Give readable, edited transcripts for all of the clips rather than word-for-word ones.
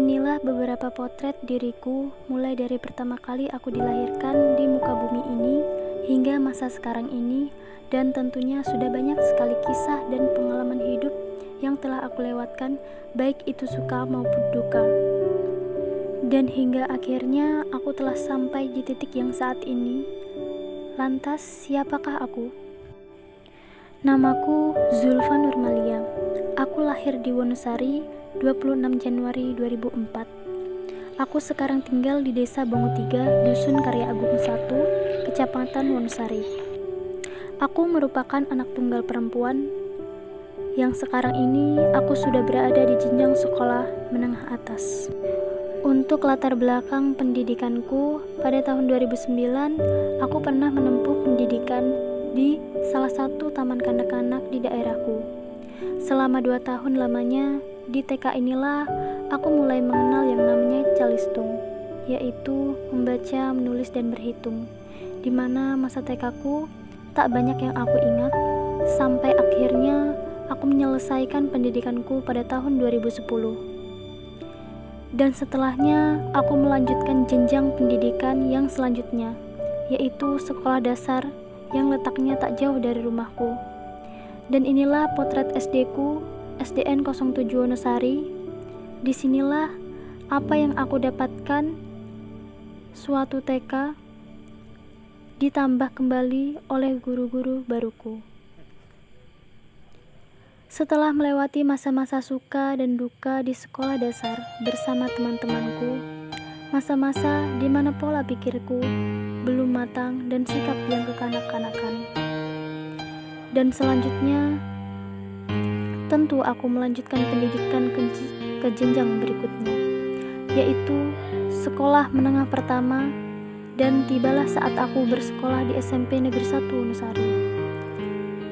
Inilah beberapa potret diriku mulai dari pertama kali aku dilahirkan di muka bumi ini hingga masa sekarang ini, dan tentunya sudah banyak sekali kisah dan pengalaman hidup yang telah aku lewatkan, baik itu suka maupun duka. Dan hingga akhirnya aku telah sampai di titik yang saat ini. Lantas siapakah aku? Namaku Zulfa Nurmalia. Aku lahir di Wonosari 26 Januari 2004. Aku sekarang tinggal di Desa Bongo 3, Dusun Karya Agung 1, Kecamatan Wonosari. Aku merupakan anak tunggal perempuan yang sekarang ini aku sudah berada di jenjang sekolah menengah atas. Untuk latar belakang pendidikanku, pada tahun 2009 aku pernah menempuh pendidikan di salah satu taman kanak-kanak di daerahku. Selama 2 tahun lamanya di TK inilah aku mulai mengenal yang namanya calistung, yaitu membaca, menulis, dan berhitung, di mana masa TK-ku tak banyak yang aku ingat, sampai akhirnya aku menyelesaikan pendidikanku pada tahun 2010. Dan setelahnya aku melanjutkan jenjang pendidikan yang selanjutnya, yaitu sekolah dasar yang letaknya tak jauh dari rumahku. Dan inilah potret SD-ku, SDN 07 Wonosari. Disinilah apa yang aku dapatkan suatu TK ditambah kembali oleh guru-guru baruku. Setelah melewati masa-masa suka dan duka di sekolah dasar bersama teman-temanku, masa-masa di mana pola pikirku belum matang dan sikap yang kekanak-kanakan. Dan selanjutnya, tentu aku melanjutkan pendidikan ke jenjang berikutnya, yaitu sekolah menengah pertama, dan tibalah saat aku bersekolah di SMP Negeri 1 Wonosari.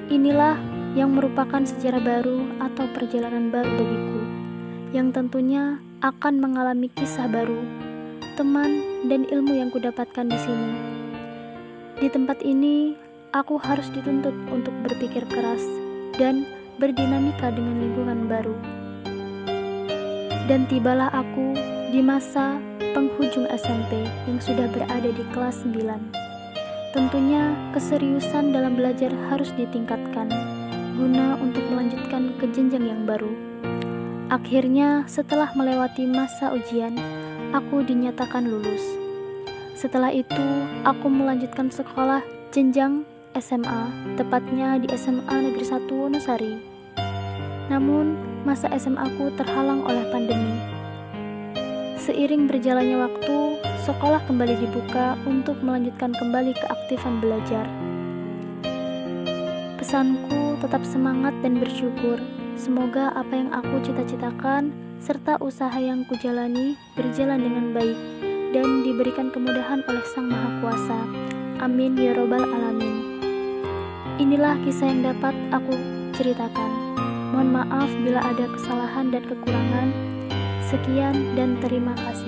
Inilah yang merupakan sejarah baru atau perjalanan baru bagiku, yang tentunya akan mengalami kisah baru, teman, dan ilmu yang kudapatkan di sini. Di tempat ini, aku harus dituntut untuk berpikir keras dan berdinamika dengan lingkungan baru. Dan tibalah aku di masa penghujung SMP yang sudah berada di kelas 9. Tentunya keseriusan dalam belajar harus ditingkatkan guna untuk melanjutkan ke jenjang yang baru. Akhirnya setelah melewati masa ujian, aku dinyatakan lulus. Setelah itu, aku melanjutkan sekolah jenjang SMA, tepatnya di SMA Negeri 1 Wonosari. Namun, masa SMA-ku terhalang oleh pandemi. Seiring berjalannya waktu, sekolah kembali dibuka untuk melanjutkan kembali keaktifan belajar. Pesanku, tetap semangat dan bersyukur. Semoga apa yang aku cita-citakan serta usaha yang kujalani berjalan dengan baik dan diberikan kemudahan oleh Sang Maha Kuasa. Amin ya robbal alamin. Inilah kisah yang dapat aku ceritakan. Mohon maaf bila ada kesalahan dan kekurangan. Sekian dan terima kasih.